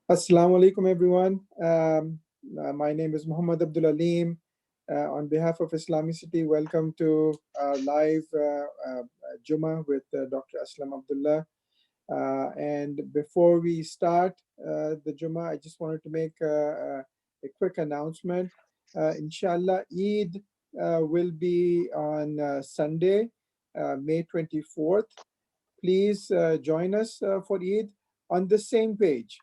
Assalamu alaikum, everyone. My name is Muhammad Abdullah. On behalf of IslamiCity, welcome to our live Jummah with Dr. Aslam Abdullah. And before we start the Jummah, I just wanted to make a quick announcement. Inshallah, Eid will be on Sunday, May 24th. Please join us for Eid on the same page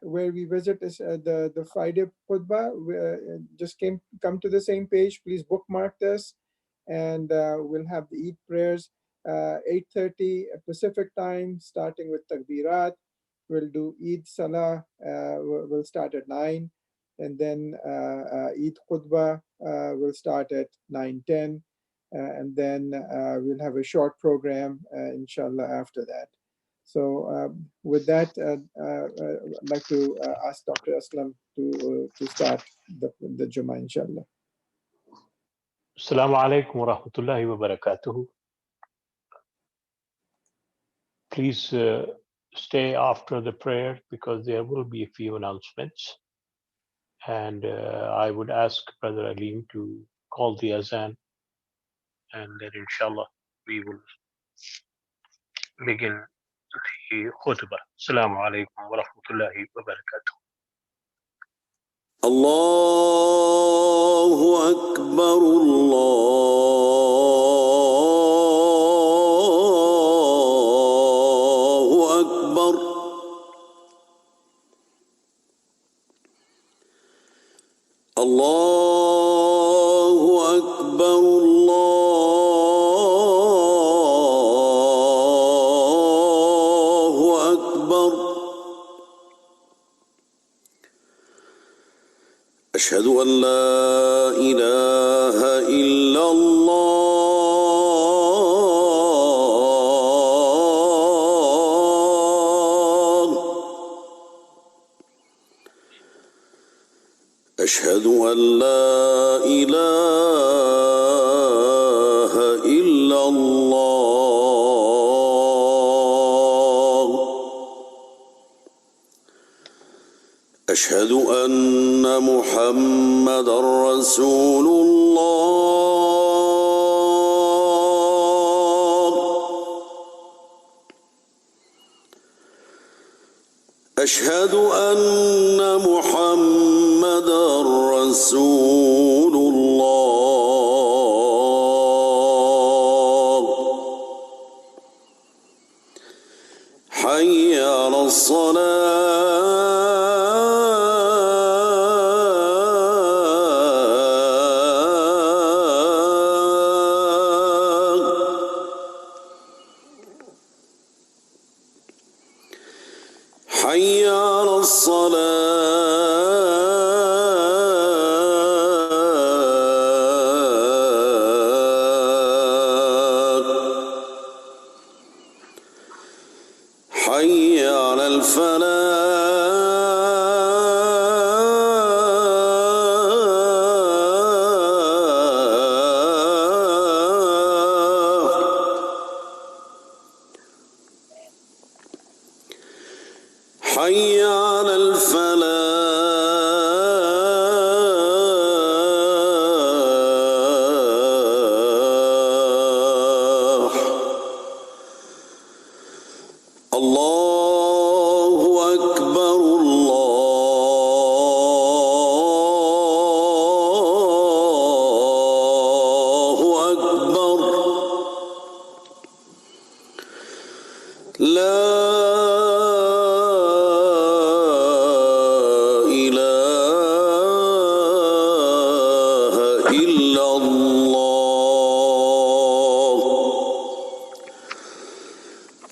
where we visit the Friday Khutba. Just come to the same page. Please bookmark this, and we'll have the Eid Prayers 8:30 Pacific time, starting with Takbirat. We'll do Eid Salah. We'll start at 9, and then Eid Khutba will start at 9:10, and then we'll have a short program, inshallah, after that. So with that, I'd like to ask Dr. Aslam to start the Jummah, inshallah. Assalamu alaikum wa rahmatullahi wa barakatuhu. Please stay after the prayer because there will be a few announcements. And I would ask Brother Aleem to call the azan, and then inshallah we will begin the khutbah. Assalamu alaikum wa rahmatullahi wa barakatuh. Allahu Akbar, Allahu Akbar. Allahu Akbar, Allahu Akbar. أشهد أن لا إله إلا الله. أشهد أن لا إله إلا الله. أشهد أن محمدًا رسول الله. أشهد أن محمدًا رسول الله. حي على حي على الصلاة. حي على الفلاح. حي على الفلاح. الله أكبر، الله أكبر. لا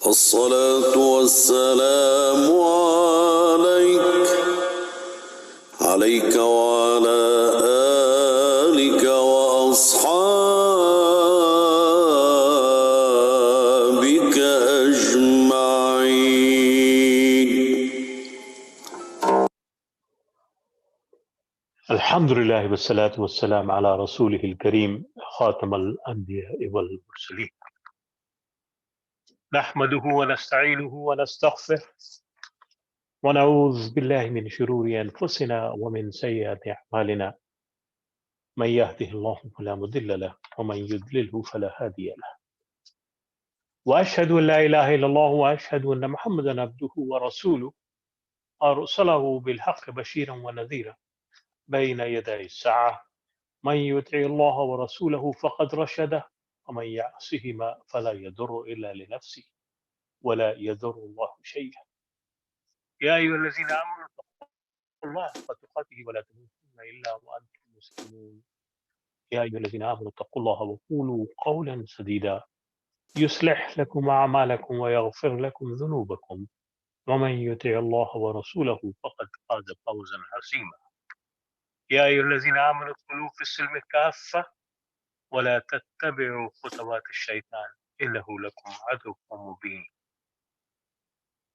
الصلاة والسلام عليك، عليك وعلى آلك وأصحابك أجمعين. Alhamdulillah wa salatu wa salam ala rasulihil kareem khatam al-anbiya wal mursaleen. نحمده ونستعينه ونستغفره ونعوذ بالله من شرور أنفسنا ومن سيئات أعمالنا من يهده الله فلا مضل له ومن يضلله فلا هادي له وأشهد أن لا إله إلا الله وأشهد أن محمدا عبده ورسوله أرسله بالحق بشيرا ونذيرا بين يدي الساعة من يطع الله ورسوله فقد رشده ومن يعصهما فلا يضر إلا لنفسه ولا يضر الله شيئا يا أيها الذين آمنوا اتقوا الله حق تقاته ولا تموتن إلا وأنتم مسلمون يا أيها الذين آمنوا اتقوا الله وقولوا قولا سديدا يصلح لكم أعمالكم ويغفر لكم ذنوبكم ومن يطع الله ورسوله فقد فاز فوزا عظيما يا أيها الذين آمنوا ادخلوا في السلم كافة ولا تتبعوا خطوات الشيطان إنه لكم عدو مبين.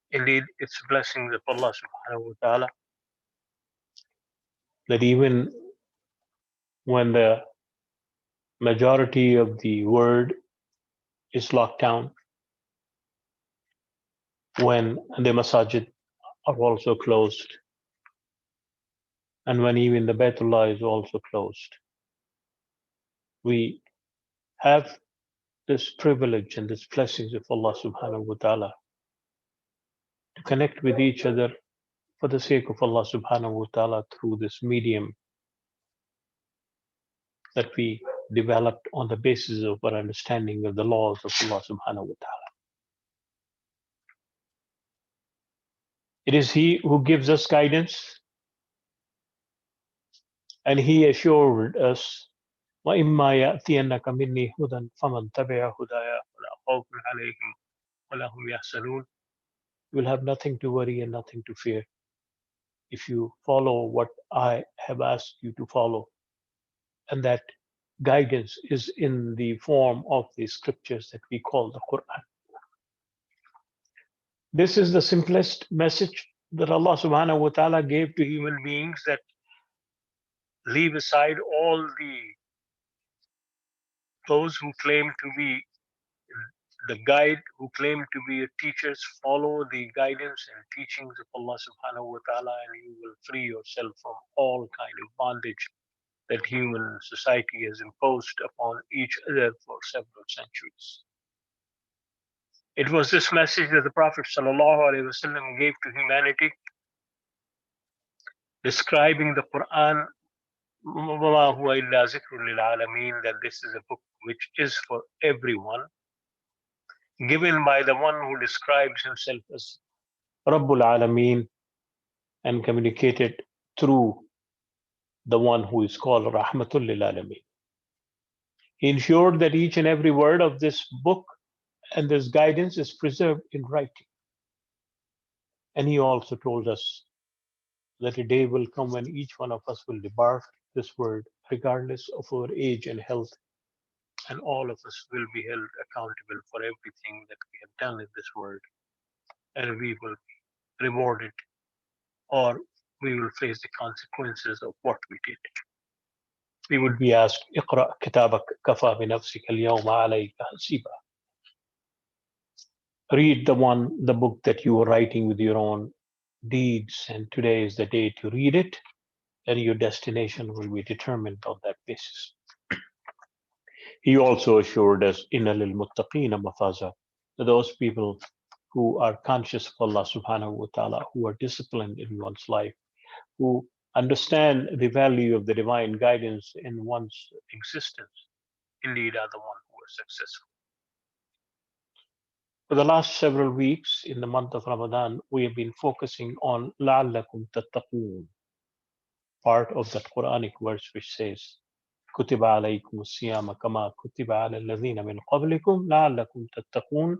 Indeed, it's blessings of Allah subhanahu wa ta'ala that even when the majority of the world is locked down, when the masajid are also closed, and when even the Baytullah is also closed, we have this privilege and this blessings of Allah subhanahu wa ta'ala to connect with each other for the sake of Allah subhanahu wa ta'ala through this medium that we developed on the basis of our understanding of the laws of Allah subhanahu wa ta'ala. It is He who gives us guidance, and He assured us, وَإِمَّا يَأْتِيَنَّكَ مِنِّي هُدًى فَمَنْ تَبِعَ هُدَايَ فَلَا خَوْفٌ عَلَيْهِمْ وَلَا هُمْ يَحْزَنُونَ. You will have nothing to worry and nothing to fear if you follow what I have asked you to follow, and that guidance is in the form of the scriptures that we call the Quran. This is the simplest message that Allah subhanahu wa ta'ala gave to human beings, that leave aside all those who claim to be the guide, who claim to be teachers. Follow the guidance and teachings of Allah subhanahu wa ta'ala, and you will free yourself from all kind of bondage that human society has imposed upon each other for several centuries. It was this message that the Prophet ﷺ gave to humanity, describing the Quran, وَمَا هُوَ إِلَّا ذِكْرٌ لِلْعَالَمِينَ, that this is a book which is for everyone, given by the one who describes himself as Rabbul Alameen, and communicated through the one who is called Rahmatul Lil Alameen. He ensured that each and every word of this book and this guidance is preserved in writing. And he also told us that a day will come when each one of us will depart this world, regardless of our age and health, and all of us will be held accountable for everything that we have done in this world, and we will be rewarded, or we will face the consequences of what we did. We would be asked, اقرأ كتابك كفى بنفسك اليوم عليك حسيبا. Read the book that you are writing with your own deeds, and today is the day to read it, and your destination will be determined on that basis. He also assured us, Inna lil muttaqina mafaza, those people who are conscious of Allah subhanahu wa ta'ala, who are disciplined in one's life, who understand the value of the divine guidance in one's existence, indeed are the ones who are successful. For the last several weeks in the month of Ramadan, we have been focusing on لَعَلَّكُمْ تَتَّقُونَ, part of that Quranic verse which says, كُتِبَ عَلَيْكُمُ الصِّيَامَ كَمَا كُتِبَ عَلَى الَّذِينَ مِنْ قَبْلِكُمْ لَعَلَّكُمْ تَتَّقُونَ.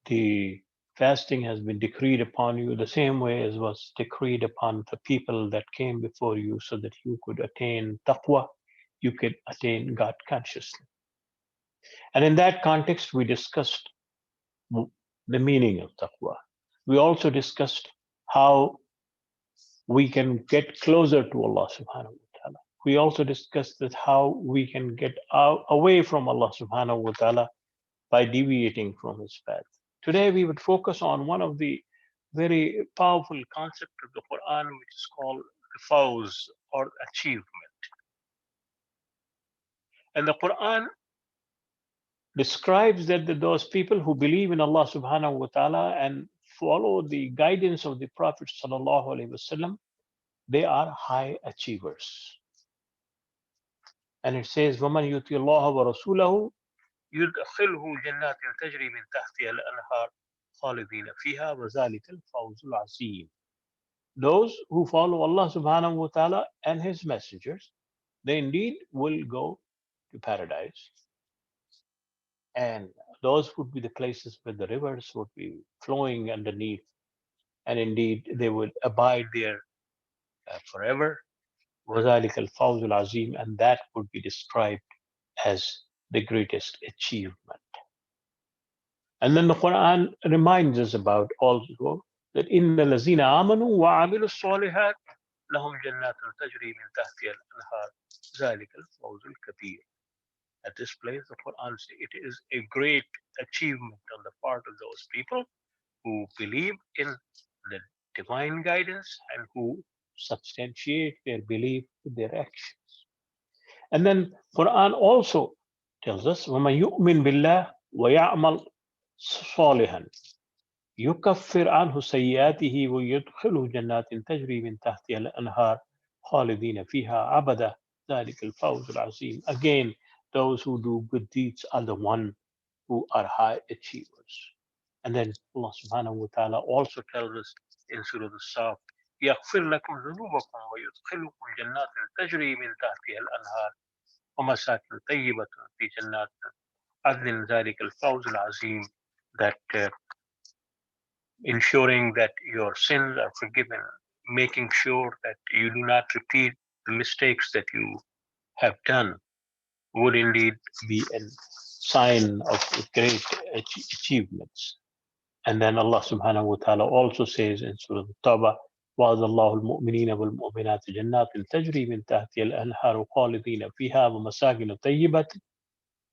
The fasting has been decreed upon you the same way as was decreed upon the people that came before you, so that you could attain taqwa, you could attain God consciousness. And in that context, we discussed the meaning of taqwa. We also discussed how we can get closer to Allah subhanahu wa ta'ala. We also discussed that how we can get away from Allah subhanahu wa ta'ala by deviating from His path. Today we would focus on one of the very powerful concept of the Quran, which is called the fawz or achievement. And the Quran describes that those people who believe in Allah subhanahu wa ta'ala and follow the guidance of the Prophet sallallahu alaihi wasallam, they are high achievers. And it says, وَمَنْ يُطِيعِ اللَّهَ وَرَسُولَهُ يُدْخِلْهُ جَنَّاتٍ تَجْرِي مِنْ تَحْتِهَا الْأَنْهَارُ خَالِدِينَ فِيهَا وَذَلِكَ الْفَوْزُ الْعَظِيمُ. Those who follow Allah subhanahu wa ta'ala and His messengers, they indeed will go to paradise. And those would be the places where the rivers would be flowing underneath. And indeed, they would abide there forever. وَذَلِكَ الْفَوْزُ الْعَظِيمُ. And that would be described as the greatest achievement. And then the Quran reminds us about also that إِنَّ الَّذِينَ آمَنُوا وَعَمِلُوا الصَّالِحَاتِ لَهُمْ جَنَّاتٌ تَجْرِي مِنْ تَحْتِهَا الْأَنْهَارُ ذَلِكَ الْفَوْزُ الْكَبِيرُ. At this place, the Quran says it is a great achievement on the part of those people who believe in the divine guidance and who substantiate their belief with their actions. And then Quran also tells us, وَمَنْ يُؤْمِنْ بِاللَّهِ وَيَعْمَلْ صَالِحًا يُكَفِّرْ عَنْهُ سَيِّئَاتِهِ وَيُدْخِلْهُ جَنَّاتٍ تَجْرِي مِنْ تَحْتِهَا الْأَنْهَارُ خَالِدِينَ فِيهَا أَبَدًا ذَلِكَ الْفَوْزُ الْعَظِيمُ. Again, those who do good deeds are the one who are high achievers. And then Allah subhanahu wa ta'ala also tells us in Surah Al-Saf, يَغْفِرْ لَكُمْ ذُنُوبَكُمْ وَيُدْخِلُكُمْ جَنَّاتٍ تَجْرِي مِنْ تَحْتِهَا الْأَنْهَارُ وَمَسَاكِنُ طَيِّبَةٌ فِي جَنَّاتٍ عَدْنٍ ذَلِكَ الْفَوْزُ الْعَظِيمُ. That ensuring that your sins are forgiven, making sure that you do not repeat the mistakes that you have done, would indeed be a sign of great achievements. And then Allah subhanahu wa ta'ala also says in Surah Al-Tawbah, وَعَدَ اللَّهُ الْمُؤْمِنِينَ وَالْمُؤْمِنَاتِ جَنَّاتٍ تَجْرِي مِنْ تَحْتِهَا الْأَنْهَارُ خَالِدِينَ فِيهَا وَمَسَاكِنُ طَيِّبَةٍ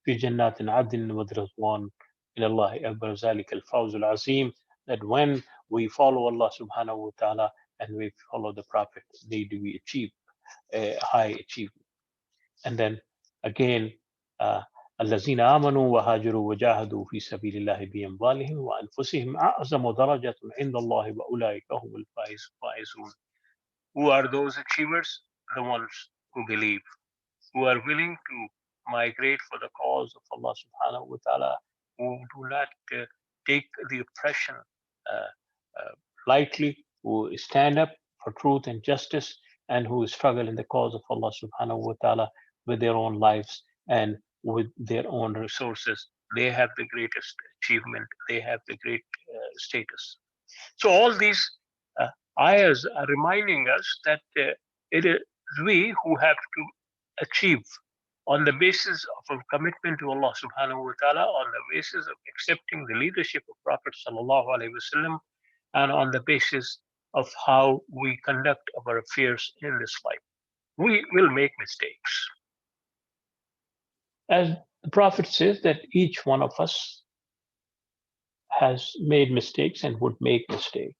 في جنات عدن ورضوان من الله أكبر ذلك الفوز العظيم. That when we follow Allah subhanahu wa ta'ala and we follow the Prophet, they do we achieve a high achievement. And then again, الذين آمنوا وهاجروا وجاهدوا في سبيل الله بأموالهم وأنفسهم أعظم درجة عند الله وأولئك هم الفائزون. Who are those achievers? The ones who believe, who are willing to migrate for the cause of Allah subhanahu wa ta'ala, who do not take the oppression lightly, who stand up for truth and justice, and who struggle in the cause of Allah subhanahu wa ta'ala with their own lives and with their own resources. They have the greatest achievement, they have the great status. So all these ayahs are reminding us that it is we who have to achieve on the basis of a commitment to Allah subhanahu wa ta'ala, on the basis of accepting the leadership of Prophet sallallahu alaihi wasallam, and on the basis of how we conduct our affairs in this life. We will make mistakes. As the Prophet says that each one of us has made mistakes and would make mistakes,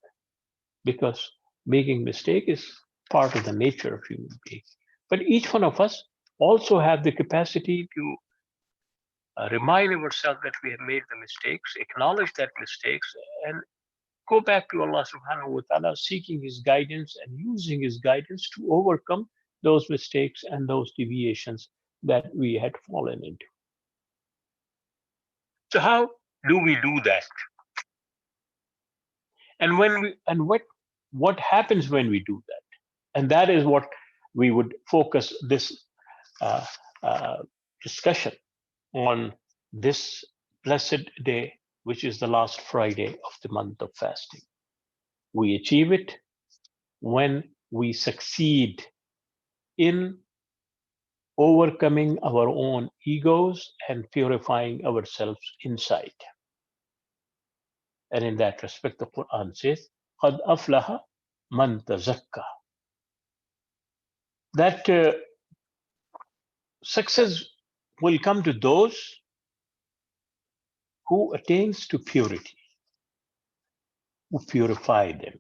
because making mistake is part of the nature of human being. But each one of us also have the capacity to remind ourselves that we have made the mistakes, acknowledge that mistakes, and go back to Allah subhanahu wa ta'ala, seeking His guidance and using His guidance to overcome those mistakes and those deviations that we had fallen into. So how do we do that? And what happens when we do that? And that is what we would focus this discussion on this blessed day, which is the last Friday of the month of fasting. We achieve it when we succeed in overcoming our own egos and purifying ourselves inside. And in that respect, the Quran says, قَدْ أَفْلَحَ مَنْ تَزَكَّى. That success will come to those who attains to purity. who purify them.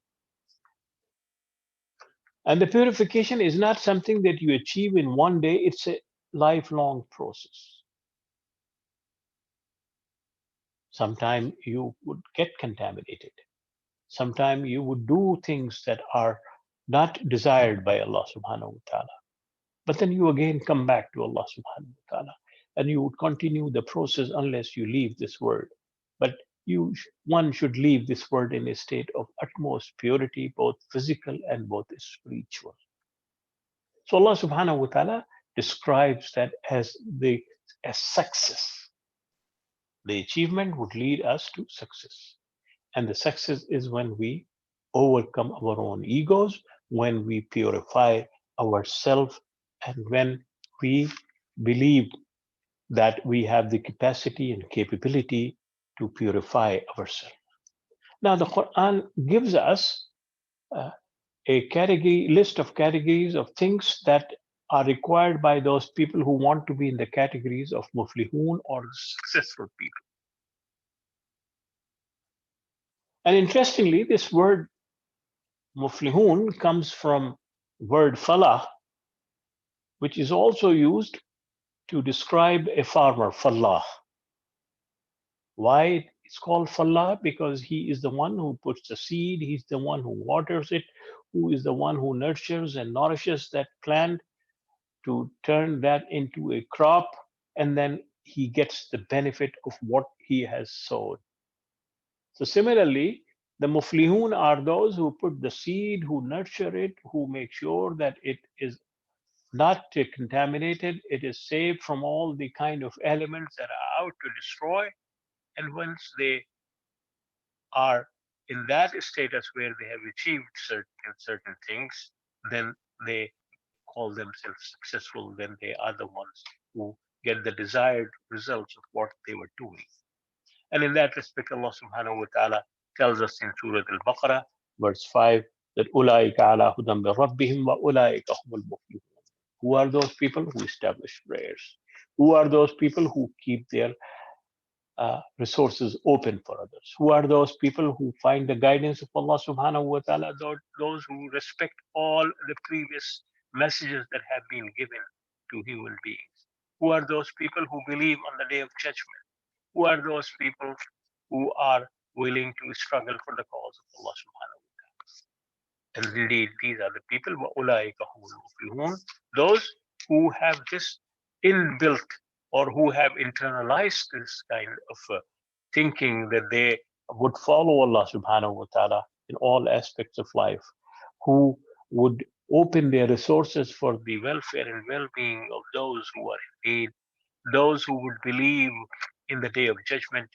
And the purification is not something that you achieve in one day, it's a lifelong process. Sometimes you would get contaminated. Sometimes you would do things that are not desired by Allah subhanahu wa ta'ala. But then you again come back to Allah subhanahu wa ta'ala and you would continue the process unless you leave this world. But one should leave this world in a state of utmost purity, both physical and both spiritual. So Allah subhanahu wa ta'ala describes that as success. The achievement would lead us to success. And the success is when we overcome our own egos, when we purify ourselves, and when we believe that we have the capacity and capability to purify ourselves. Now, the Quran gives us a category list of categories of things that are required by those people who want to be in the categories of muflihun or successful people. And interestingly, this word muflihun comes from word falah, which is also used to describe a farmer, fallah. Why it's called fallah? Because he is the one who puts the seed, he's the one who waters it, who is the one who nurtures and nourishes that plant to turn that into a crop, and then he gets the benefit of what he has sowed. So similarly, the muflihun are those who put the seed, who nurture it, who make sure that it is not contaminated, it is saved from all the kind of elements that are out to destroy. And once they are in that status where they have achieved certain things, then they call themselves successful, then they are the ones who get the desired results of what they were doing. And in that respect, Allah subhanahu wa ta'ala tells us in Surah Al-Baqarah, verse 5, that أُولَٰئِكَ عَلَىٰ هُدًى مِّن رَبِّهِمْ وَأُولَٰئِكَ هُمُ الْمُفْلِحُونَ. Who are those people who establish prayers? Who are those people who keep their resources open for others? Who are those people who find the guidance of Allah subhanahu wa ta'ala? Those who respect all the previous messages that have been given to human beings. Who are those people who believe on the day of judgment? Who are those people who are willing to struggle for the cause of Allah subhanahu wa ta'ala? And indeed, these are the people, وَأُولَٰئِكَ هُمُ الْمُفْلِحُونَ, those who have this inbuilt or who have internalized this kind of thinking that they would follow Allah subhanahu wa ta'ala in all aspects of life, who would open their resources for the welfare and well-being of those who are in need, those who would believe in the day of judgment,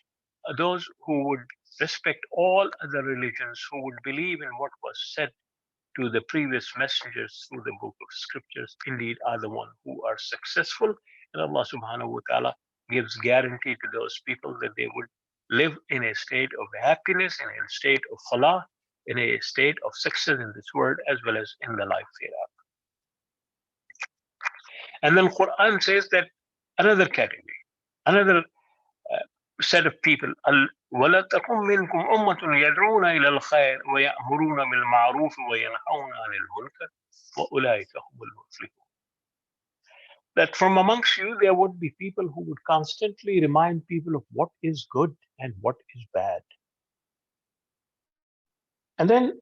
those who would respect all other religions, who would believe in what was said to the previous messengers through the book of scriptures, indeed are the ones who are successful. And Allah subhanahu wa ta'ala gives guarantee to those people that they would live in a state of happiness, in a state of falah, in a state of success in this world as well as in the life hereafter. And then Quran says that another category, another set of people, وَلَتَكُنْ مِنْكُمْ أُمَّةٌ يَدْعُونَ إِلَى الْخَيْرِ وَيَأْمُرُونَ بِالْمَعْرُوفِ وَيَنْهَوْنَ عَنِ الْمُنكَرِ وَأُولَٰئِكَ هُمُ الْمُفْلِحُونَ. That from amongst you there would be people who would constantly remind people of what is good and what is bad. And then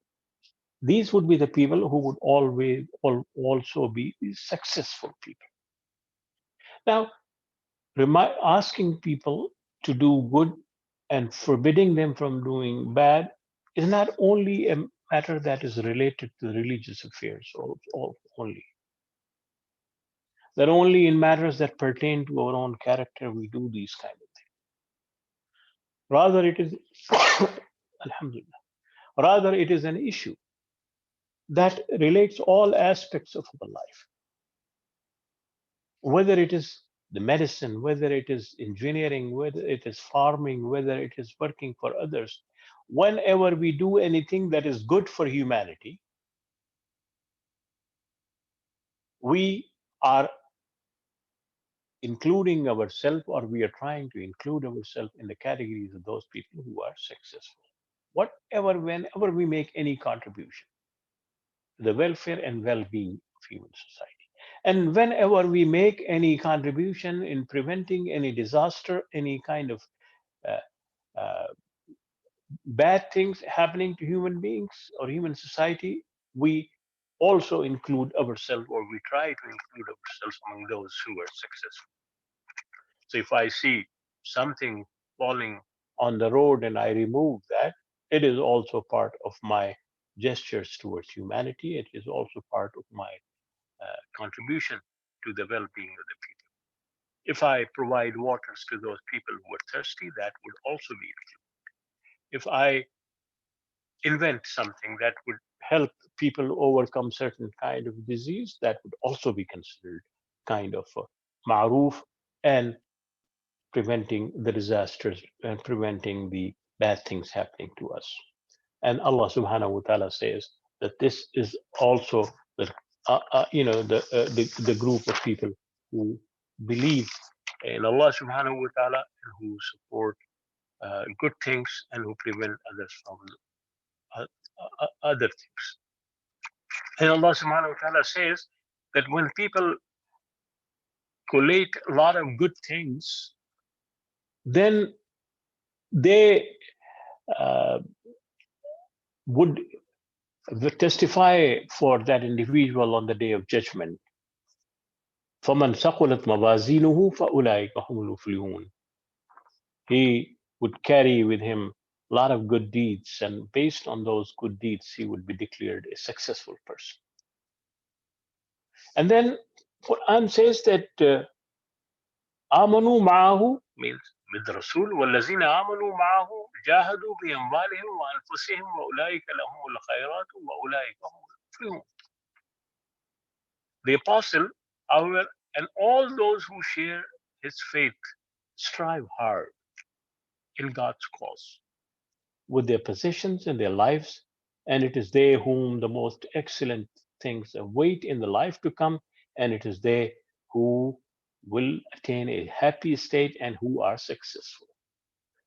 these would be the people who would always also be successful people. Now, asking people to do good and forbidding them from doing bad is not only a matter that is related to religious affairs or only. That only in matters that pertain to our own character we do these kind of things. Rather, it is Alhamdulillah. Rather, it is an issue that relates all aspects of our life. Whether it is the medicine, whether it is engineering, whether it is farming, whether it is working for others, whenever we do anything that is good for humanity, we are including ourselves, or we are trying to include ourselves in the categories of those people who are successful. whenever we make any contribution to the welfare and well-being of human society, and whenever we make any contribution in preventing any disaster, any kind of uh, uh, bad things happening to human beings or human society, we also include ourselves, or we try to include ourselves among those who are successful. So if I see something falling on the road and I remove that, it is also part of my gestures towards humanity. It is also part of my contribution to the well-being of the people. If I provide waters to those people who are thirsty, that would also be included. If I invent something that would help people overcome certain kind of disease, that would also be considered kind of ma'roof, and preventing the disasters and preventing the bad things happening to us. And Allah subhanahu wa ta'ala says that this is also the group of people who believe in Allah subhanahu wa ta'ala and who support good things and who prevent others from uh, other things. And Allah subhanahu wa ta'ala says that when people collate a lot of good things, then they uh, would testify for that individual on the day of judgment. فَمَنْ ثَقُلَتْ مَوَازِينُهُ فَأُولَٰئِكَ هُمُ الْمُفْلِحُونَ. He would carry with him a lot of good deeds, and based on those good deeds, he would be declared a successful person. And then Quran says that آمنوا معه means with the Rasul والذين آمنوا معه جاهدوا بأموالهم وأنفسهم وأولئك لهم الخيرات وأولئك هم المفلحون. The apostle, however, and all those who share his faith strive hard in God's cause with their possessions and their lives, and it is they whom the most excellent things await in the life to come, and it is they who will attain a happy state and who are successful.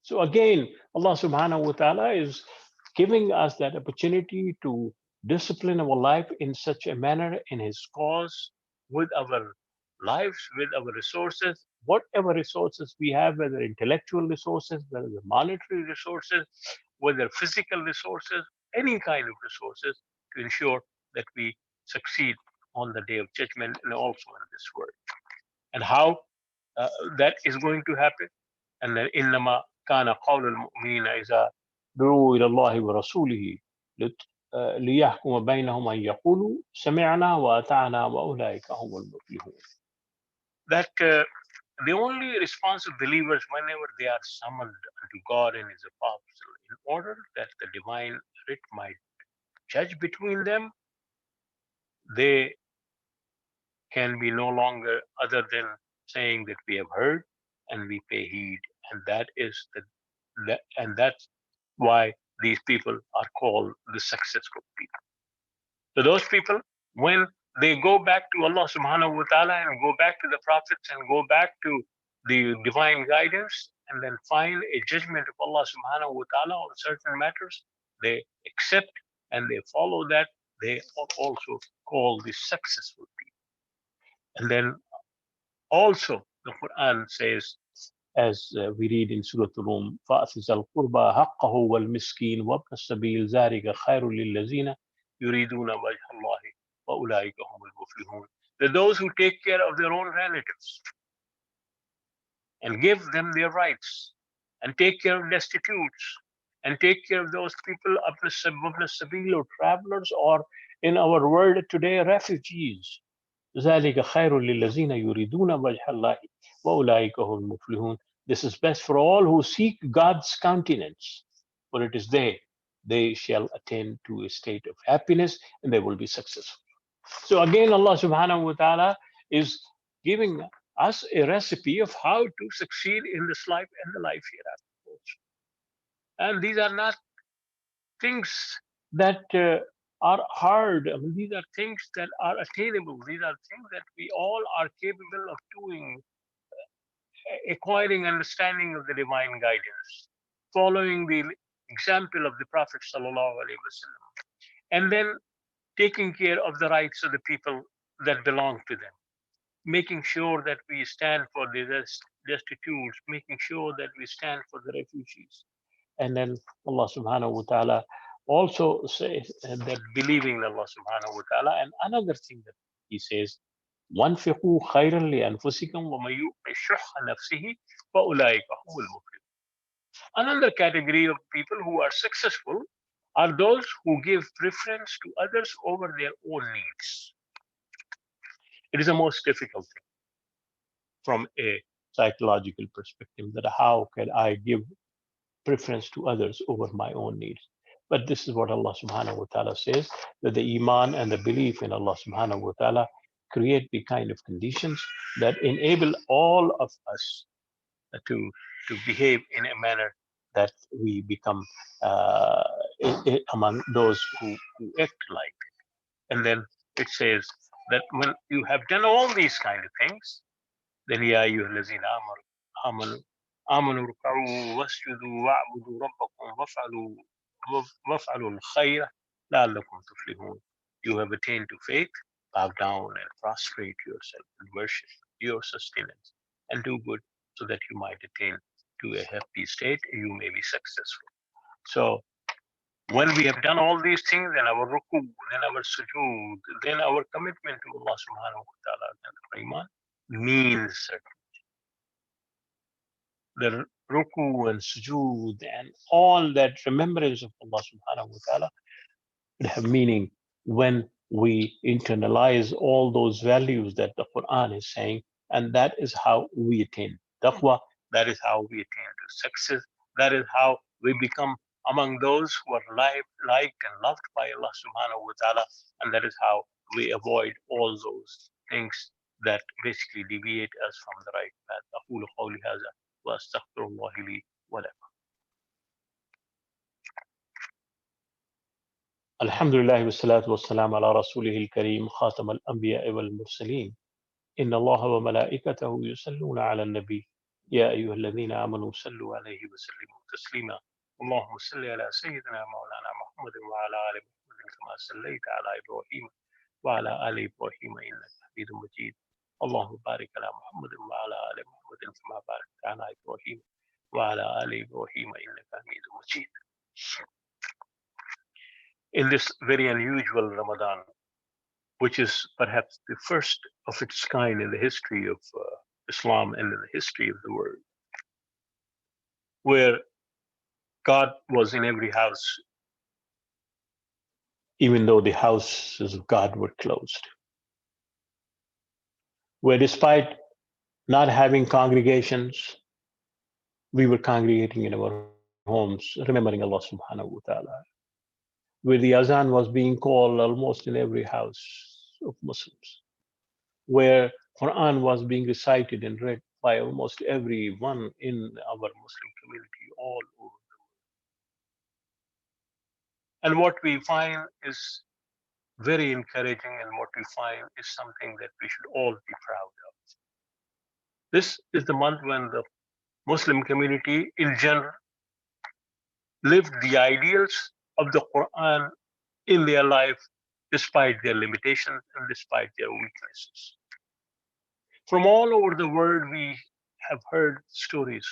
So again, Allah subhanahu wa ta'ala is giving us that opportunity to discipline our life in such a manner in His cause with our lives, with our resources, whatever resources we have, whether intellectual resources, whether monetary resources, whether physical resources, any kind of resources, to ensure that we succeed on the day of judgment and also in this world. And how that is going to happen? أن إنما كان قول المؤمنين إذا دعوا إلى الله ورسوله ليحكم بينهم أن يقولوا سمعنا وأطعنا وأولئك هم المفلحون. That the only response of believers whenever they are summoned unto God and His apostle in order that the divine writ might judge between them, they can be no longer other than saying that we have heard and we pay heed, and that's why these people are called the successful people. So those people, when they go back to Allah subhanahu wa ta'ala and go back to the prophets and go back to the divine guidance and then find a judgment of Allah subhanahu wa ta'ala on certain matters, they accept and they follow that, they are also called the successful people. And then also the Quran says, as we read in Surah Al-Rum, فَأْتِ ذَا الْقُرْبَى حَقَّهُ وَالْمِسْكِينَ وَابْنَ السَّبِيلِ ذَلِكَ خَيْرٌ لِلَّذِينَ يُرِيدُونَ وَجْهَ اللَّهِ وَأُولَٰئِكَ هُمُ الْمُفْلِحُونَ. That those who take care of their own relatives and give them their rights and take care of destitutes and take care of those people of the sabil or travelers, or in our world today, refugees. ذلك خير للذين يريدون وجه الله وأولئك هم المفلحون. This is best for all who seek God's countenance, for it is they shall attain to a state of happiness and they will be successful. So again, Allah subhanahu wa ta'ala is giving us a recipe of how to succeed in this life and the life hereafter. And these are not things that are hard. I mean, these are things that are attainable. These are things that we all are capable of doing, acquiring understanding of the divine guidance, following the example of the Prophet sallallahu alaihi wasallam, and then taking care of the rights of the people that belong to them, making sure that we stand for the destitutes, making sure that we stand for the refugees. And then Allah subhanahu wa ta'ala also says that believing in Allah subhanahu wa ta'ala. And another thing that He says, وَانْفِقُوا خَيْرًا لِأَنفُسِكُمْ وَمَن يُوقَ شُحَّ نَفْسِهِ فَأُولَٰئِكَ هُمُ الْمُفْلِحُونَ. Another category of people who are successful are those who give preference to others over their own needs. It is the most difficult thing from a psychological perspective, that how can I give preference to others over my own needs? But this is what Allah subhanahu wa ta'ala says, that the iman and the belief in Allah subhanahu wa ta'ala create the kind of conditions that enable all of us to behave in a manner that we become uh, among those who act like it. And then it says that when you have done all these kind of things, then يا أيها الذين آمنوا آمنوا اركعوا واسجدوا واعبدوا ربكم وافعلوا الخير لعلكم تفلحون. You have attained to faith, bow down and prostrate yourself and worship your sustenance and do good so that you might attain to a happy state, you may be successful. So when we have done all these things, then our ruku, then our sujood, then our commitment to Allah subhanahu wa ta'ala and our iman means certain. The ruku and sujood and all that remembrance of Allah subhanahu wa ta'ala would have meaning when we internalize all those values that the Quran is saying, and that is how we attain taqwa, that is how we attain to success, that is how we become among those who are liked and loved by Allah subhanahu wa ta'ala, and that is how we avoid all those things that basically deviate us from the right path. أقول قولي هذا وأستغفر الله لي ولكم. الحمد لله والصلاة والسلام على رسوله الكريم خاتم الأنبياء والمرسلين. إن الله وملائكته يصلون على النبي يا أيها الذين آمنوا صلوا عليه وسلموا تسليما. اللهم صل على سيدنا مولانا محمد وعلى آل محمد كما صليت على إبراهيم وعلى آل إبراهيم إنك حميد مجيد. اللهم بارك على محمد وعلى آل محمد كما باركت على إبراهيم وعلى آل إبراهيم إنك حميد مجيد. In this very unusual Ramadan, which is perhaps the first of its kind in the history of Islam and in the history of the world, where God was in every house, even though the houses of God were closed, where despite not having congregations, we were congregating in our homes, remembering Allah subhanahu wa ta'ala, where the azan was being called almost in every house of Muslims, where Quran was being recited and read by almost everyone in our Muslim community all over the world. And what we find is very encouraging, and what we find is something that we should all be proud of. This is the month when the Muslim community in general lived the ideals of the Quran in their life despite their limitations and despite their weaknesses. From all over the world, we have heard stories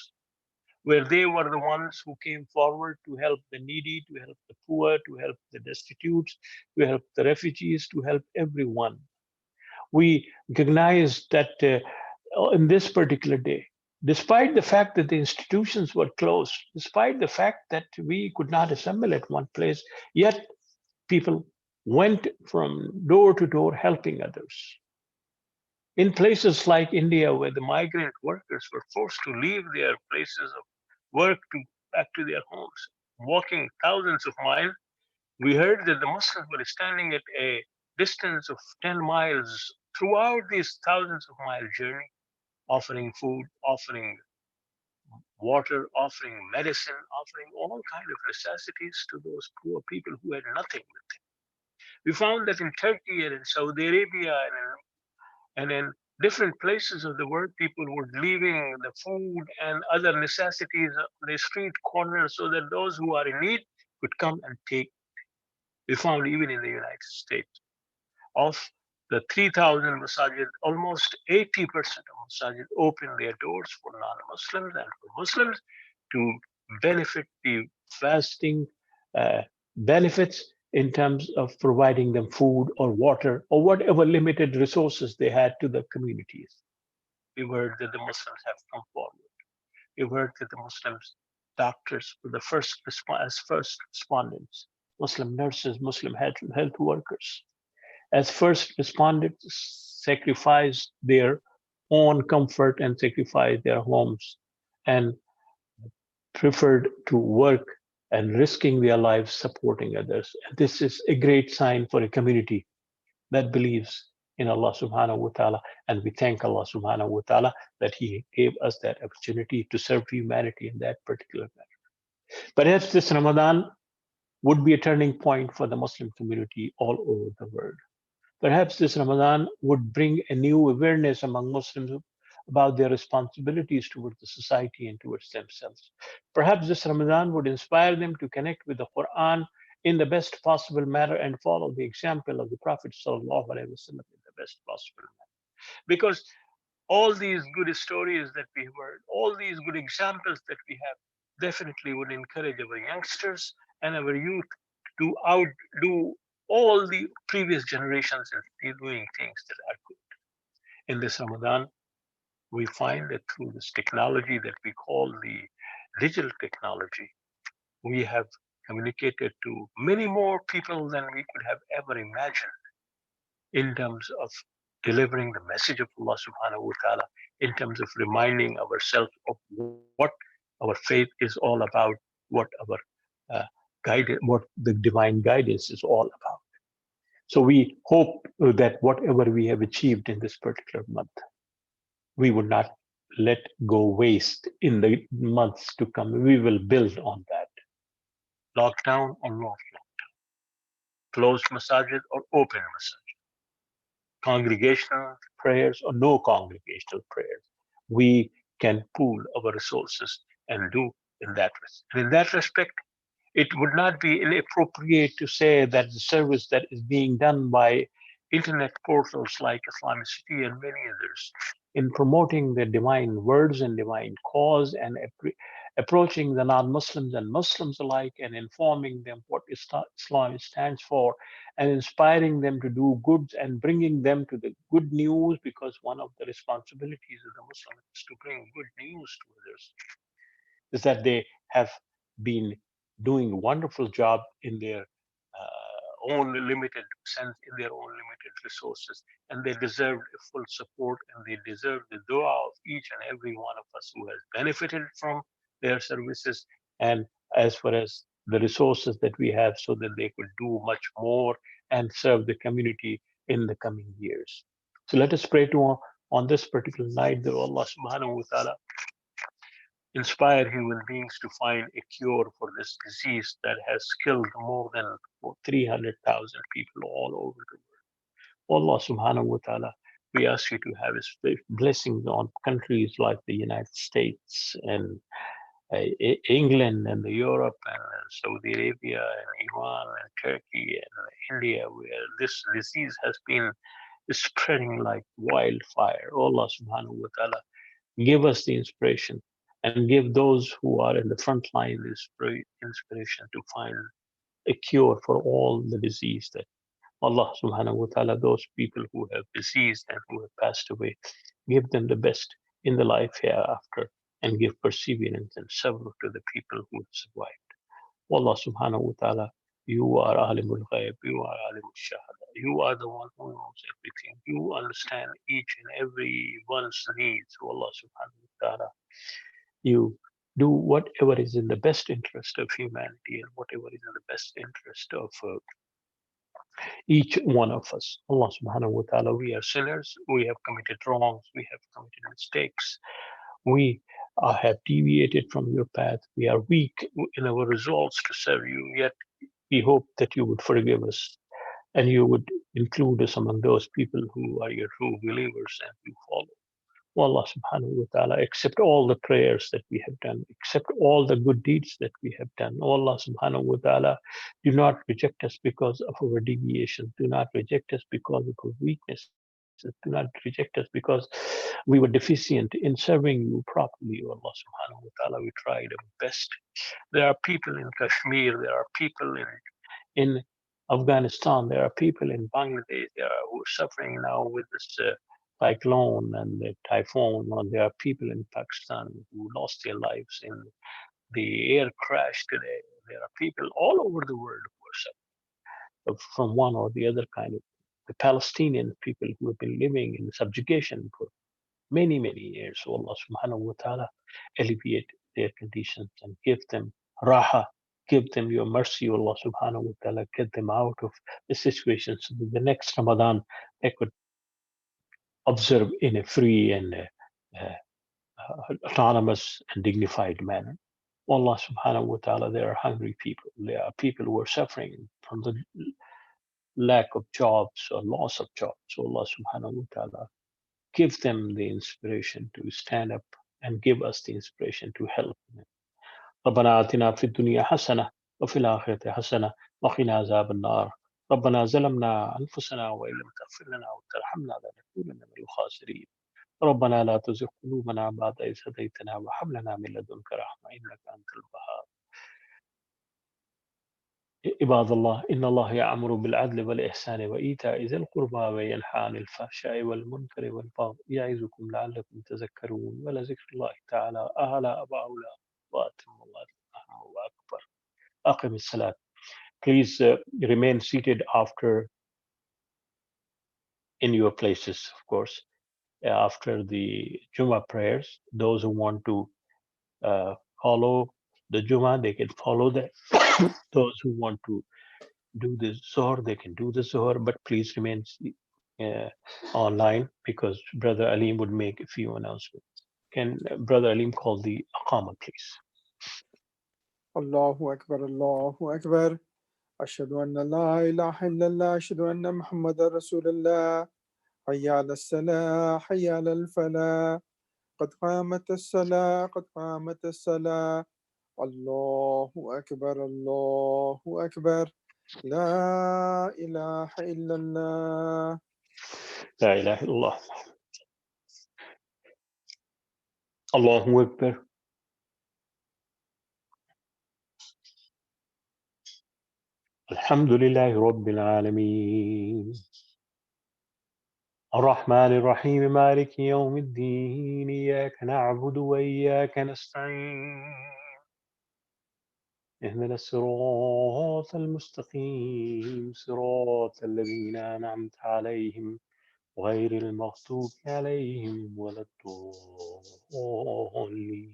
where they were the ones who came forward to help the needy, to help the poor, to help the destitutes, to help the refugees, to help everyone. We recognize that in this particular day, despite the fact that the institutions were closed, despite the fact that we could not assemble at one place, yet people went from door to door helping others. In places like India, where the migrant workers were forced to leave their places of work to back to their homes, walking thousands of miles, we heard that the Muslims were standing at a distance of 10 miles throughout these thousands of mile journey, offering food, offering water, offering medicine, offering all kinds of necessities to those poor people who had nothing with them. We found that in Turkey and in Saudi Arabia and in different places of the world, people were leaving the food and other necessities on the street corners so that those who are in need could come and take. We found even in the United States, of the 3,000 masajid, almost 80% of masajid open their doors for non-Muslims and for Muslims to benefit the fasting benefits in terms of providing them food or water or whatever limited resources they had to the communities. We heard that the Muslims have come forward. We heard that the Muslims doctors were the first respondents, Muslim nurses, Muslim health workers as first responders sacrificed their own comfort and sacrificed their homes and preferred to work and risking their lives supporting others. This is a great sign for a community that believes in Allah subhanahu wa ta'ala. And we thank Allah subhanahu wa ta'ala that He gave us that opportunity to serve humanity in that particular manner. Perhaps this Ramadan would be a turning point for the Muslim community all over the world. Perhaps this Ramadan would bring a new awareness among Muslims about their responsibilities towards the society and towards themselves. Perhaps this Ramadan would inspire them to connect with the Quran in the best possible manner and follow the example of the Prophet sallallahu alaihi wasallam in the best possible manner. Because all these good stories that we heard, all these good examples that we have, definitely would encourage our youngsters and our youth to outdo all the previous generations in doing things that are good. In this Ramadan, we find that through this technology that we call the digital technology, we have communicated to many more people than we could have ever imagined in terms of delivering the message of Allah subhanahu wa ta'ala, in terms of reminding ourselves of what our faith is all about, what our what the divine guidance is all about. So we hope that whatever we have achieved in this particular month, we would not let go waste in the months to come. We will build on that. Lockdown or not lockdown, closed masajid or open masajid, congregational prayers or no congregational prayers. We can pool our resources and do in that respect. And in that respect, it would not be inappropriate to say that the service that is being done by internet portals like IslamiCity and many others in promoting the divine words and divine cause and approaching the non-Muslims and Muslims alike and informing them what Islam stands for and inspiring them to do good and bringing them to the good news, because one of the responsibilities of the Muslims is to bring good news to others, is that they have been doing a wonderful job in their own limited sense, in their own limited resources, and they deserve full support, and they deserve the dua of each and every one of us who has benefited from their services, and as far as the resources that we have, so that they could do much more and serve the community in the coming years. So let us pray to on this particular night that Allah subhanahu wa ta'ala inspire human beings to find a cure for this disease that has killed more than 300,000 people all over the world. Allah subhanahu wa ta'ala, we ask you to have His blessings on countries like the United States and England and Europe and Saudi Arabia and Iran and Turkey and India, where this disease has been spreading like wildfire. Allah subhanahu wa ta'ala, give us the inspiration and give those who are in the front line the inspiration to find a cure for all the disease that Allah subhanahu wa ta'ala, those people who have diseased and who have passed away, give them the best in the life hereafter and give perseverance and sabr to the people who have survived. Allah subhanahu wa ta'ala, you are alimul ghaib, you are alimul shahada, you are the one who knows everything. You understand each and every one's needs. Allah subhanahu wa ta'ala, you do whatever is in the best interest of humanity and whatever is in the best interest of each one of us. Allah subhanahu wa ta'ala, we are sinners, we have committed wrongs, we have committed mistakes, we have deviated from your path, we are weak in our resolves to serve you, yet we hope that you would forgive us and you would include us among those people who are your true believers and you follow. Oh Allah subhanahu wa ta'ala, accept all the prayers that we have done, accept all the good deeds that we have done. Oh Allah subhanahu wa ta'ala, do not reject us because of our deviations. Do not reject us because of our weaknesses. Do not reject us because we were deficient in serving you properly. Oh Allah subhanahu wa ta'ala, we tried our best. There are people in Kashmir, there are people in Afghanistan, there are people in Bangladesh, who are suffering now with this cyclone and the typhoon, or there are people in Pakistan who lost their lives in the air crash today. There are people all over the world who are suffering from one or the other kind of the Palestinian people who have been living in subjugation for many, many years. So Allah subhanahu wa ta'ala alleviate their conditions and give them raha, give them your mercy, Allah subhanahu wa ta'ala, get them out of the situation so that the next Ramadan they could observe in a free and autonomous and dignified manner. Allah subhanahu wa ta'ala, there are hungry people. There are people who are suffering from the lack of jobs or loss of jobs. So Allah subhanahu wa ta'ala, give them the inspiration to stand up and give us the inspiration to help them. ربنا آتنا في الدنيا حسنة وفي الآخرة حسنة وقنا عذاب النار. ربنا ظلمنا أنفسنا وإن لم تغفر لنا وترحمنا لنكونن من الخاسرين. ربنا لا تزغ قلوبنا بعد إذ هديتنا وهب لنا من لدنك رحمة إنك أنت الوهاب. عباد الله إن الله يأمر بالعدل والإحسان وإيتاء ذي القربى وينهى عن الفحشاء والمنكر والبغي يعظكم لعلكم تذكرون ولذكر الله تعالى أعلى وأولى وأتم الله أكبر. أقم الصلاة. Please remain seated after in your places, of course, after the Jummah prayers. Those who want to uh, follow the Jummah, they can follow that. Those who want to do the Zohar, they can do the Zohar, but please remain uh, online because Brother Alim would make a few announcements. Can Brother Alim call the Aqama, please? Allahu Akbar, Allahu Akbar. أشهد أن لا إله إلا الله أشهد أن محمد رسول الله حي على الصلاة حي على الفلاح قد قامت الصلاة قد قامت الصلاة الله أكبر الله أكبر لا إله إلا الله. لا إله إلا الله. الله أكبر. الحمد لله رب العالمين الرحمن الرحيم مالك يوم الدين إياك نعبد وإياك نستعين اهدنا الصراط المستقيم صراط الذين أنعمت عليهم غير المغضوب عليهم ولا الضالين.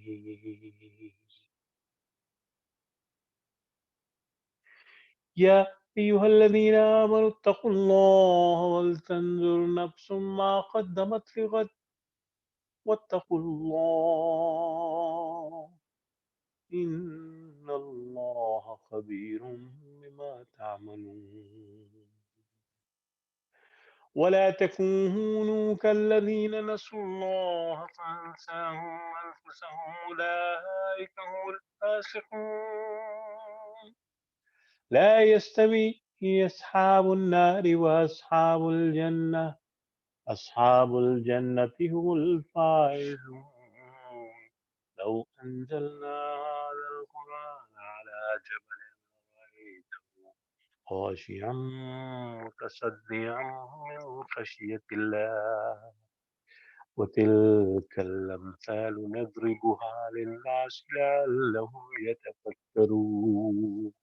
يا أيها الذين آمنوا اتقوا الله ولتنظر نفس ما قدمت لغد واتقوا الله إن الله خبير بما تعملون. ولا تكونوا كالذين نسوا الله فأنساهم أنفسهم أولئك هم الفاسقون. لا يستوي أصحاب النار وأصحاب الجنة أصحاب الجنة هم الفائزون. لو أنزلنا هذا القرآن على جبل رأيته خاشعا متصدعا من خشية الله وتلك الأمثال نضربها للناس لعلهم يتفكرون.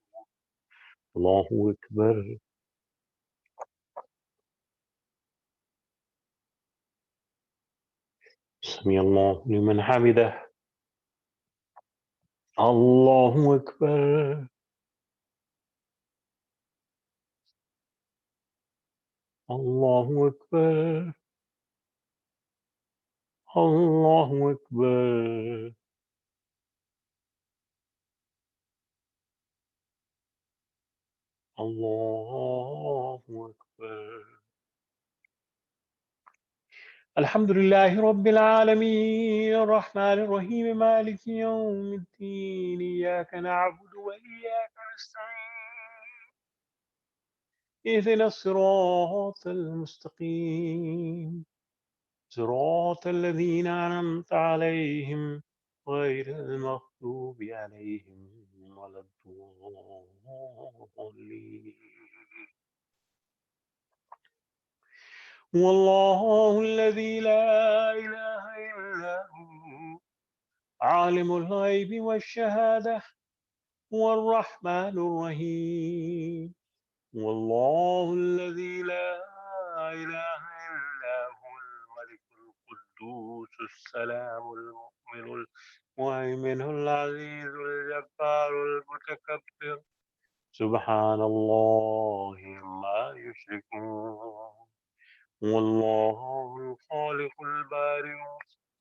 الله أكبر. سمع الله لمن حمده. الله أكبر. الله أكبر. الله أكبر. الله أكبر. الحمد لله رب العالمين الرحمن الرحيم مالك يوم الدين إياك نعبد وإياك نستعين اهدنا الصراط المستقيم صراط الذين أنعمت عليهم غير المغضوب عليهم ولا الضالين. هو الله الذي لا إله إلا هو عالم الغيب والشهادة هو الرحمن الرحيم. هو الله الذي لا إله إلا هو الملك القدوس السلام المؤمن المهيمن العزيز الجبار المتكبر سبحان الله ما يشركون. هو الله الخالق البارئ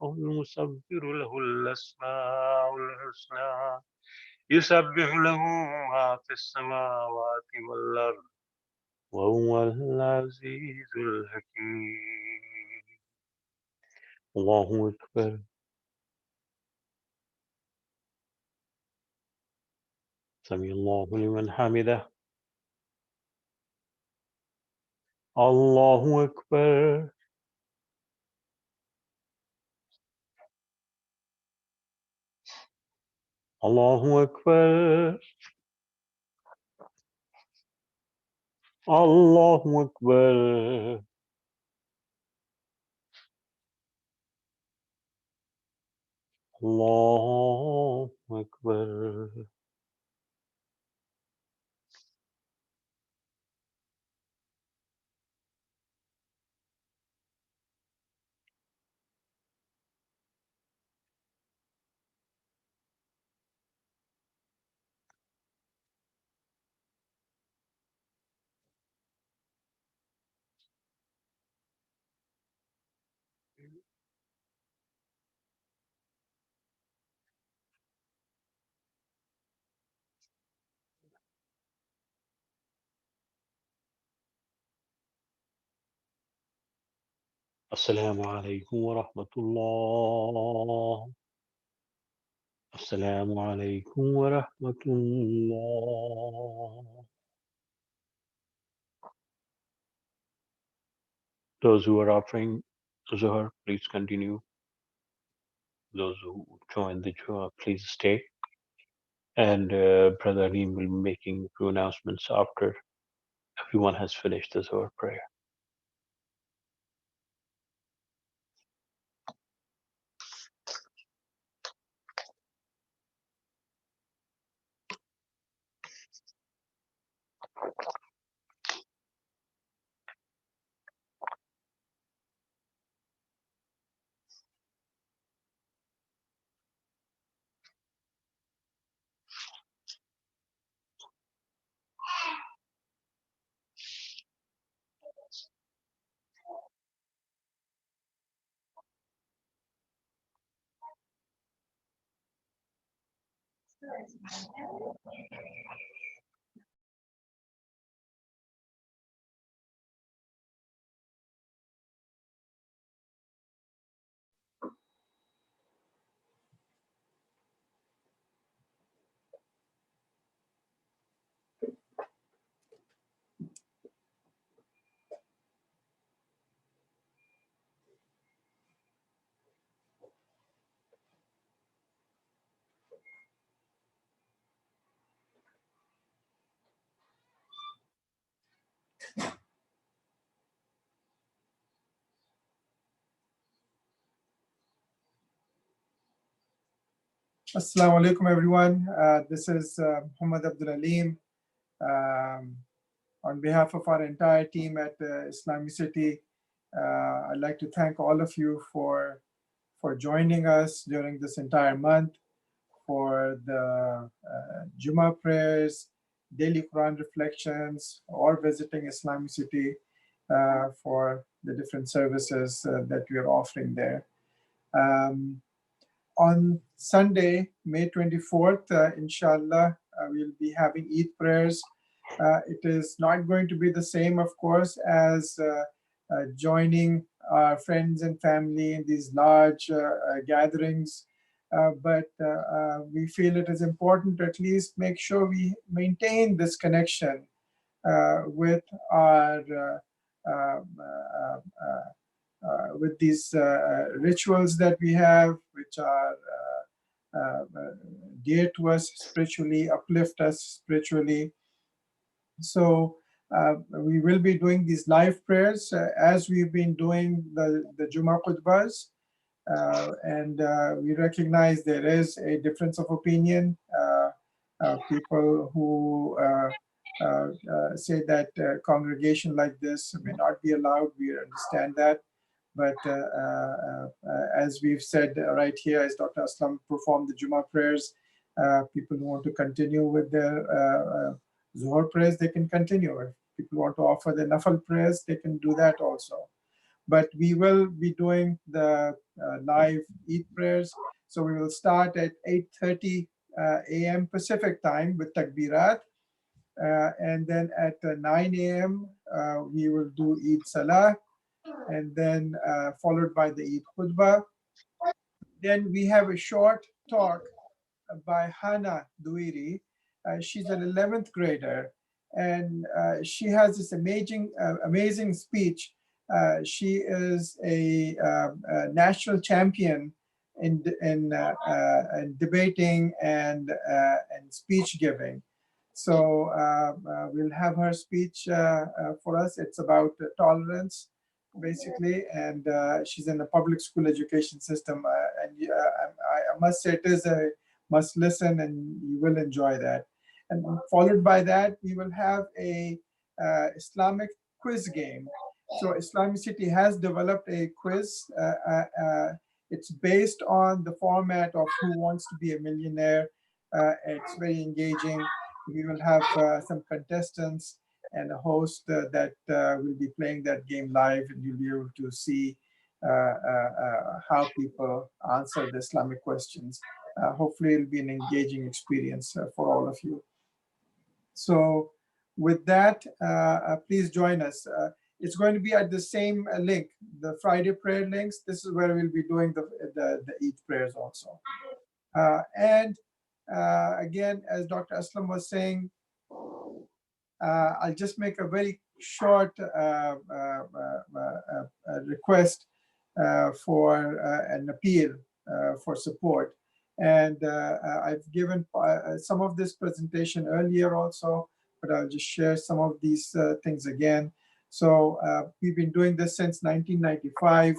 المصبر له الأسماء الحسنى يسبح له ما في السماوات والأرض وهو العزيز الحكيم. الله أكبر. سمع الله لمن حمده. الله أكبر. الله أكبر. الله أكبر. الله أكبر. السلام عليكم ورحمة الله. السلام عليكم ورحمة الله. Those who are offering Zuhur, please continue. Those who join the Jummah, please stay. And Brother Alim will be making a few announcements after everyone has finished the Zuhur prayer. Assalamu alaikum, everyone. This is Muhammad Abdullah. On behalf of our entire team at IslamiCity, I'd like to thank all of you for joining us during this entire month for the Jummah prayers, daily Quran reflections, or visiting IslamiCity for the different services that we are offering there. On Sunday, May 24th, inshallah, we'll be having Eid prayers It is not going to be the same, of course, as joining our friends and family in these large gatherings. But we feel it is important to at least make sure we maintain this connection with our with these rituals that we have, which are dear to us spiritually, uplift us spiritually. So we will be doing these live prayers as we've been doing the Jummah Khutbas. And we recognize there is a difference of opinion. People who say that congregation like this may not be allowed, we understand that. But as we've said right here, as Dr. Aslam performed the Jummah prayers, people who want to continue with their Zuhr prayers, they can continue. If people want to offer the Nafal prayers, they can do that also. But we will be doing the live Eid prayers. So we will start at 8:30 a.m. Pacific time with Takbirat. And then at 9 a.m., we will do Eid Salah, and then followed by the Eid Khutbah. Then we have a short talk by Hana Duiri. She's an 11th grader, and she has this amazing speech. She is a national champion in debating and speech giving. So we'll have her speech for us. It's about tolerance, basically, and she's in the public school education system. And I must say it is a must listen, and you will enjoy that. And followed by that, we will have a Islamic quiz game. So IslamiCity has developed a quiz. It's based on the format of Who Wants to Be a Millionaire. It's very engaging. We will have some contestants and a host that will be playing that game live, and you'll be able to see how people answer the Islamic questions. Hopefully it'll be an engaging experience for all of you. So with that, please join us. It's going to be at the same link, the Friday prayer links. This is where we'll be doing the Eid prayers also. And again, as Dr. Aslam was saying, I'll just make a very short request for an appeal for support. And I've given some of this presentation earlier also, but I'll just share some of these things again. So we've been doing this since 1995.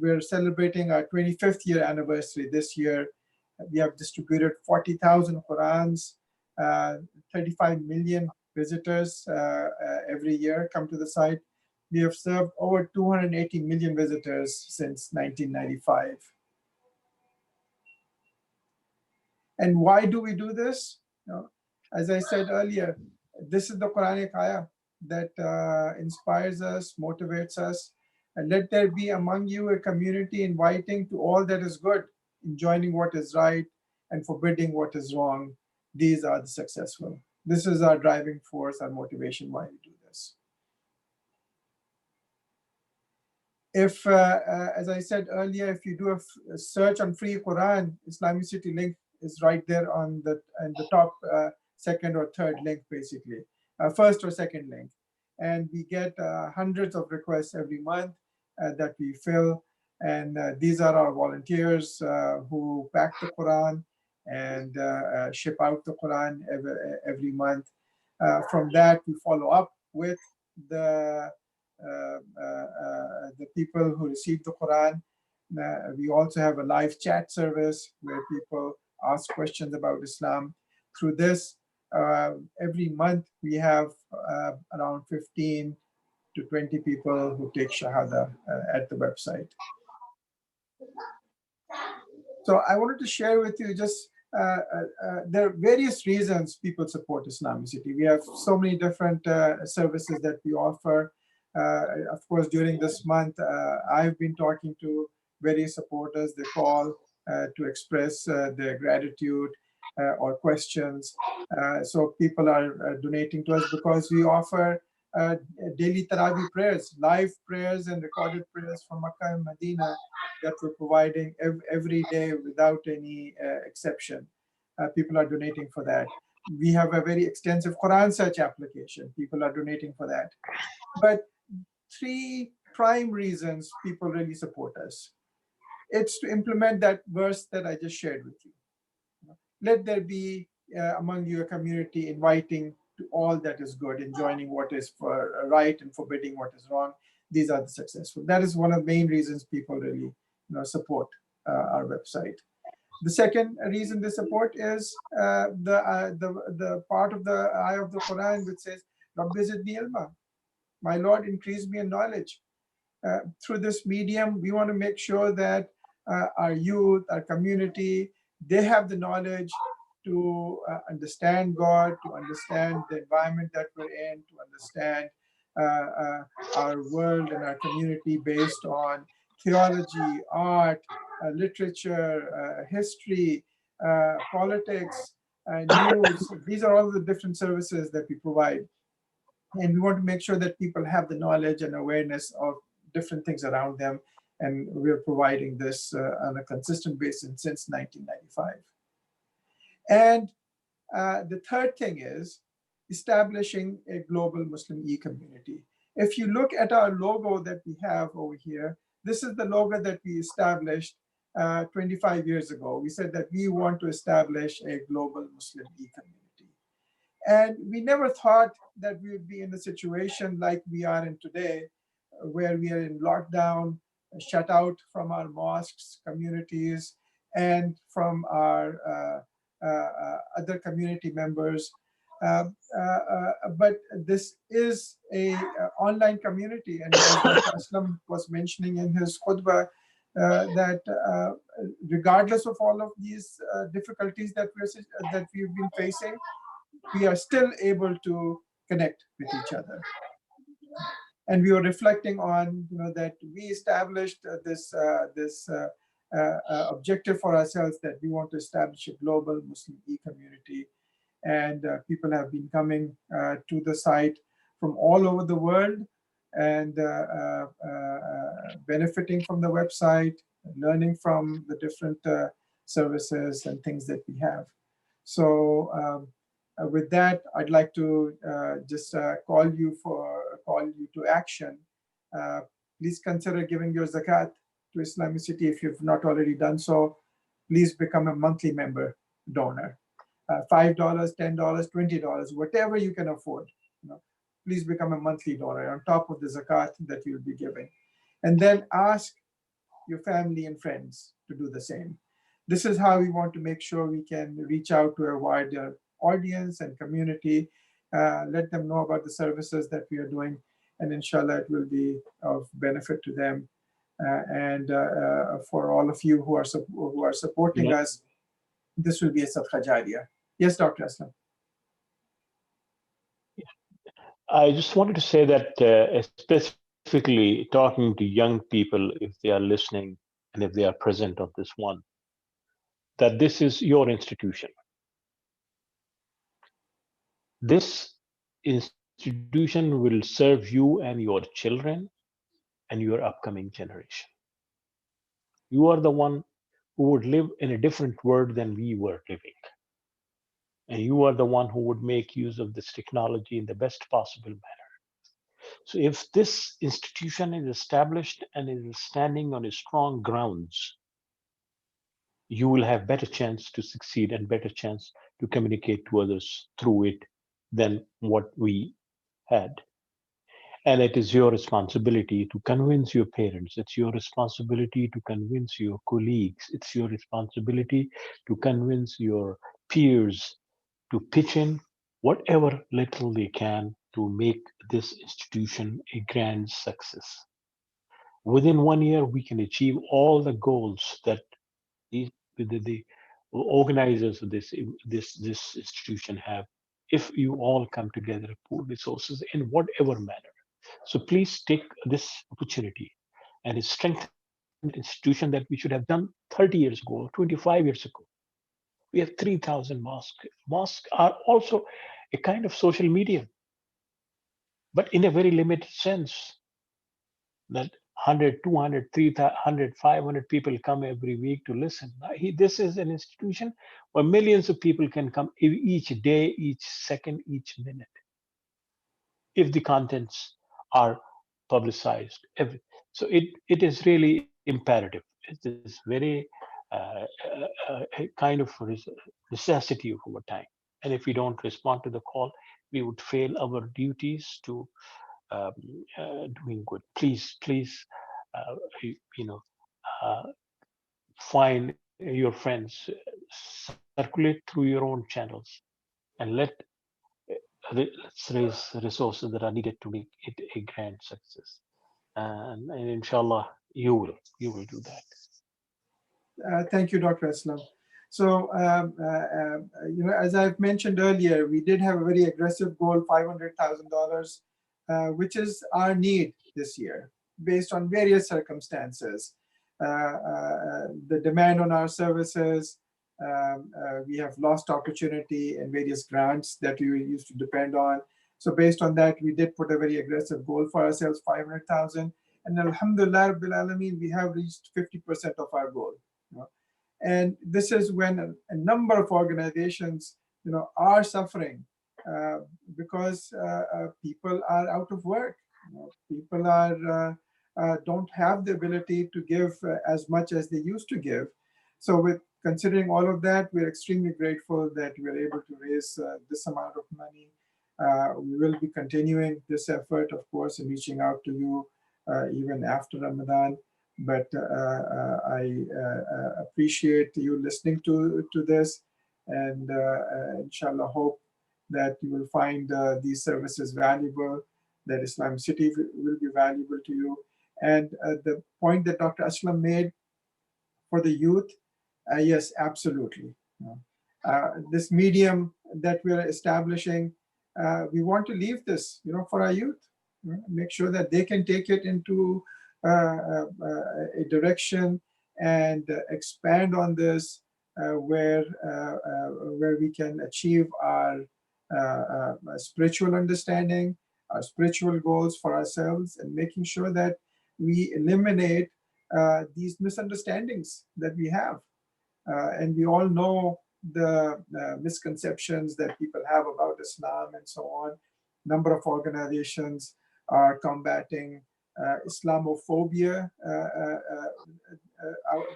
We're celebrating our 25th year anniversary this year. We have distributed 40,000 Qurans, 35 million visitors every year come to the site. We have served over 280 million visitors since 1995. And why do we do this? As I said earlier, this is the Quranic ayah that inspires us, motivates us. And let there be among you a community inviting to all that is good, enjoining what is right, and forbidding what is wrong. These are the successful. This is our driving force, our motivation why we do this. If, as I said earlier, if you do a search on free Quran, IslamiCity link is right there on the top second or third link, basically, first or second link. And we get hundreds of requests every month that we fill. And these are our volunteers who pack the Quran and ship out the Quran every month. From that, we follow up with the people who receive the Quran. We also have a live chat service where people ask questions about Islam. Through this, every month we have around 15 to 20 people who take Shahada at the website. So I wanted to share with you just, there are various reasons people support IslamiCity. We have so many different services that we offer. Of course, during this month, I've been talking to various supporters. They call to express their gratitude. or questions. So people are donating to us because we offer daily Taraweeh prayers, live prayers and recorded prayers from Makkah and Medina that we're providing every day without any exception. People are donating for that. We have a very extensive Quran search application. People are donating for that. But three prime reasons people really support us. It's to implement that verse that I just shared with you. Let there be among you a community inviting to all that is good, enjoining what is for right and forbidding what is wrong. These are the successful. That is one of the main reasons people really support our website. The second reason they support is the part of the ayah of the Quran which says, "Rabbi zidni ilma," my Lord, increase me in knowledge. Through this medium, we want to make sure that our youth, our community, they have the knowledge to understand God, to understand the environment that we're in, to understand our world and our community based on theology, art, literature, history, politics, news. These are all the different services that we provide. And we want to make sure that people have the knowledge and awareness of different things around them. And we're providing this on a consistent basis since 1995. And the third thing is establishing a global Muslim e-community. If you look at our logo that we have over here, this is the logo that we established 25 years ago. We said that we want to establish a global Muslim e-community. And we never thought that we would be in a situation like we are in today, where we are in lockdown, shut out from our mosques, communities, and from our other community members. But this is a online community, and as Dr. Aslam was mentioning in his khutbah, that regardless of all of these difficulties that we've been facing, we are still able to connect with each other. And we were reflecting on that we established this objective for ourselves, that we want to establish a global Muslim e-community. And people have been coming to the site from all over the world and benefiting from the website, learning from the different services and things that we have. So with that, I'd like to just call you to action. Please consider giving your zakat to IslamiCity if you've not already done so. Please become a monthly member donor. $5, $10, $20, whatever you can afford. Please become a monthly donor on top of the zakat that you'll be giving. And then ask your family and friends to do the same. This is how we want to make sure we can reach out to a wider audience and community, let them know about the services that we are doing, and inshallah it will be of benefit to them. And for all of you who are supporting us, this will be a sadaqah jariyah. Yes, Dr. Aslam. I just wanted to say that specifically talking to young people, if they are listening and if they are present on this one, that this is your institution. This institution will serve you and your children and your upcoming generation. You are the one who would live in a different world than we were living. And you are the one who would make use of this technology in the best possible manner. So if this institution is established and is standing on a strong grounds, you will have better chance to succeed and better chance to communicate to others through it than what we had. And it is your responsibility to convince your parents. It's your responsibility to convince your colleagues. It's your responsibility to convince your peers to pitch in whatever little they can to make this institution a grand success. Within 1 year, we can achieve all the goals that the organizers of this institution have, if you all come together, pool resources in whatever manner. So please take this opportunity and strengthen the institution that we should have done 30 years ago, 25 years ago. We have 3,000 mosques. Mosques are also a kind of social medium, but in a very limited sense. That 100, 200, 300, 500 people come every week to listen. This is an institution where millions of people can come each day, each second, each minute, if the contents are publicized. So it is really imperative. It is very a kind of necessity of our time. And if we don't respond to the call, we would fail our duties to um, doing good. Please, uh, you know, uh, find your friends, circulate through your own channels, and let's raise resources that are needed to make it a grand success. And inshallah, you will do that. Thank you, Dr. Aslam. So, as I've mentioned earlier, we did have a very aggressive goal, $500,000, which is our need this year, based on various circumstances. The demand on our services, we have lost opportunity in various grants that we used to depend on. So based on that, we did put a very aggressive goal for ourselves, 500,000. And alhamdulillah, Rabbil Alameen, we have reached 50% of our goal. And this is when a number of organizations, are suffering because people are out of work. People are don't have the ability to give as much as they used to give. So with considering all of that, we're extremely grateful that we're able to raise this amount of money. We will be continuing this effort, of course, and reaching out to you even after Ramadan. But I appreciate you listening to this, and inshallah hope that you will find these services valuable, that IslamiCity will be valuable to you. And the point that Dr. Aslam made for the youth, yes, absolutely. This medium that we're establishing, we want to leave this, for our youth. Make sure that they can take it into a direction and expand on this, where we can achieve our spiritual understanding, our spiritual goals for ourselves, and making sure that we eliminate these misunderstandings that we have. And we all know the misconceptions that people have about Islam and so on. Number of organizations are combating Islamophobia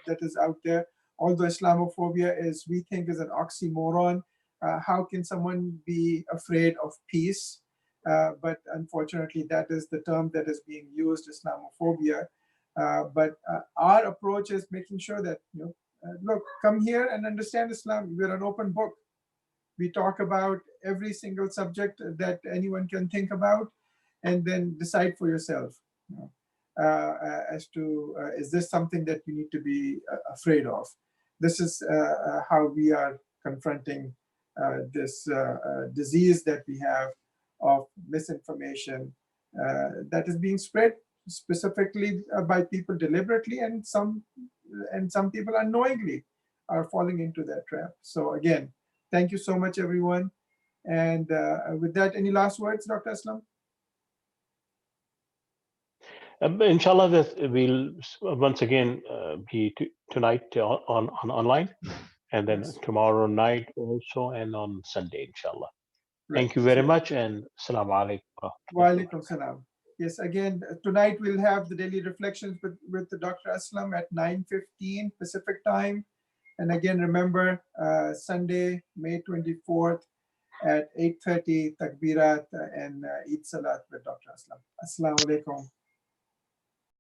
that is out there. Although Islamophobia we think is an oxymoron. How can someone be afraid of peace? But unfortunately, that is the term that is being used, Islamophobia. But our approach is making sure that, look, come here and understand Islam. We're an open book. We talk about every single subject that anyone can think about, and then decide for yourself as to is this something that you need to be afraid of. This is how we are confronting this disease that we have of misinformation that is being spread specifically by people deliberately, and some people unknowingly are falling into that trap. So again, thank you so much, everyone. And with that, any last words, Dr. Aslam? Inshallah, that we'll once again be tonight on online, and then Yes. tomorrow night also, and on Sunday, inshallah. Right. Thank you very much, and Assalamu alaikum. Wa alaikum salam. Yes, again, tonight we'll have the daily reflections with Dr. Aslam at 9:15 Pacific time. And again, remember, Sunday, May 24th at 8:30, Takbirat and Eid Salat with Dr. Aslam. Assalamu alaikum.